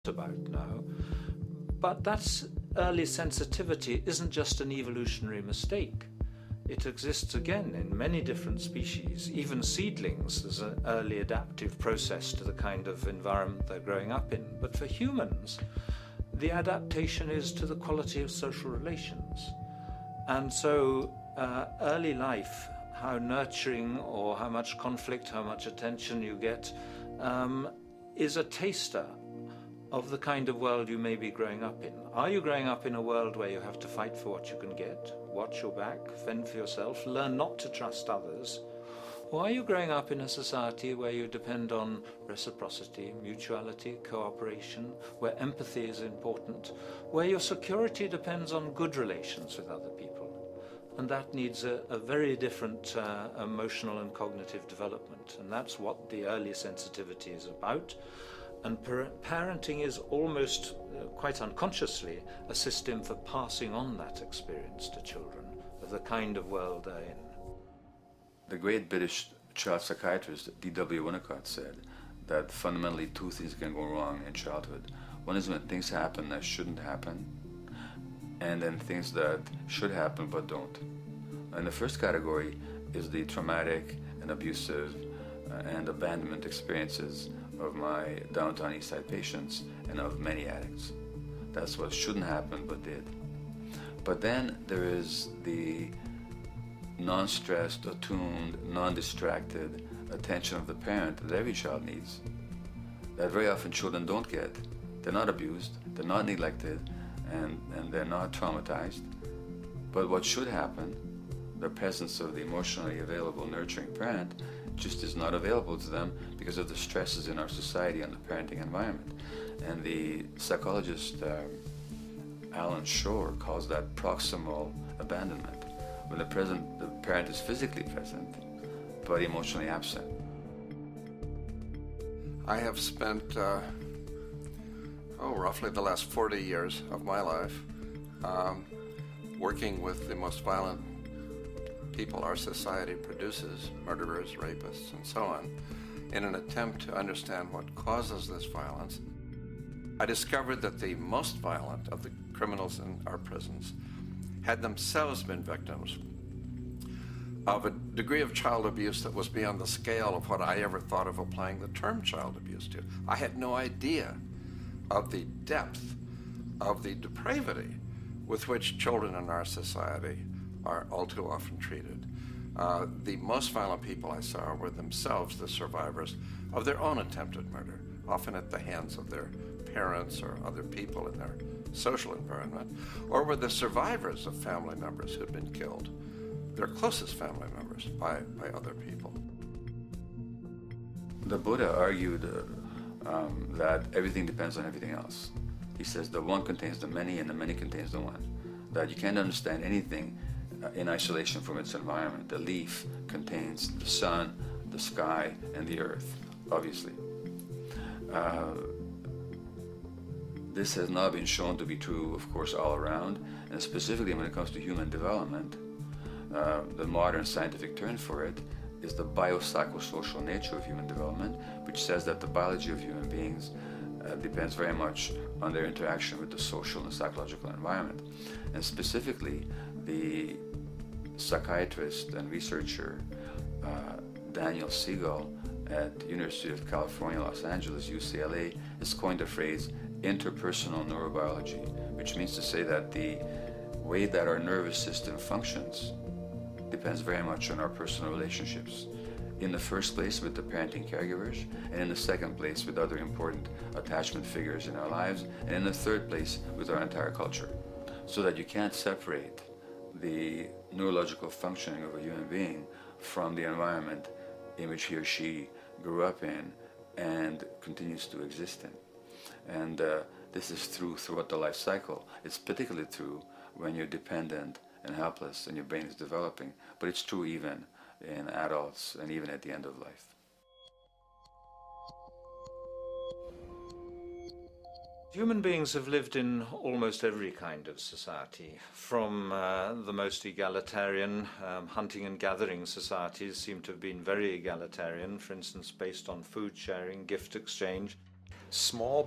about now. But that early sensitivity isn't just an evolutionary mistake. It exists again in many different species. Even seedlings, there's an early adaptive process to the kind of environment they're growing up in. But for humans, the adaptation is to the quality of social relations. And so early life, how nurturing or how much conflict, how much attention you get, is a taster of the kind of world you may be growing up in. Are you growing up in a world where you have to fight for what you can get, watch your back, fend for yourself, learn not to trust others? Or are you growing up in a society where you depend on reciprocity, mutuality, cooperation, where empathy is important, where your security depends on good relations with other people? And that needs a very different emotional and cognitive development. And that's what the early sensitivity is about. And parenting is almost, quite unconsciously, a system for passing on that experience to children of the kind of world they're in. The great British child psychiatrist D.W. Winnicott said that fundamentally two things can go wrong in childhood. One is when things happen that shouldn't happen, and then things that should happen but don't. And the first category is the traumatic and abusive and abandonment experiences of my downtown East Side patients and of many addicts. That's what shouldn't happen but did. But then there is the non-stressed, attuned, non-distracted attention of the parent that every child needs, that very often children don't get. They're not abused, they're not neglected, and they're not traumatized. But what should happen, the presence of the emotionally available, nurturing parent, just is not available to them because of the stresses in our society and the parenting environment. And the psychologist Alan Shore calls that proximal abandonment, when the parent is physically present but emotionally absent. I have spent roughly the last 40 years of my life working with the most violent people our society produces, murderers, rapists, and so on, in an attempt to understand what causes this violence. I discovered that the most violent of the criminals in our prisons had themselves been victims of a degree of child abuse that was beyond the scale of what I ever thought of applying the term child abuse to. I had no idea of the depth of the depravity with which children in our society are all too often treated. The most violent people I saw were themselves the survivors of their own attempted murder, often at the hands of their parents or other people in their social environment, or were the survivors of family members who'd been killed, their closest family members, by other people. The Buddha argued that everything depends on everything else. He says the one contains the many and the many contains the one. That you can't understand anything in isolation from its environment. The leaf contains the sun, the sky, and the earth, obviously. This has not been shown to be true, of course, all around, and specifically when it comes to human development. The modern scientific term for it is the biopsychosocial nature of human development, which says that the biology of human beings depends very much on their interaction with the social and psychological environment. And specifically, the psychiatrist and researcher Daniel Siegel at University of California, Los Angeles, UCLA, has coined the phrase interpersonal neurobiology, which means to say that the way that our nervous system functions depends very much on our personal relationships. In the first place with the parenting caregivers, and in the second place with other important attachment figures in our lives, and in the third place with our entire culture. So that you can't separate the neurological functioning of a human being from the environment in which he or she grew up in and continues to exist in. And this is true throughout the life cycle. It's particularly true when you're dependent and helpless and your brain is developing, but it's true even in adults and even at the end of life. Human beings have lived in almost every kind of society, from the most egalitarian, hunting and gathering societies seem to have been very egalitarian, for instance based on food sharing, gift exchange. Small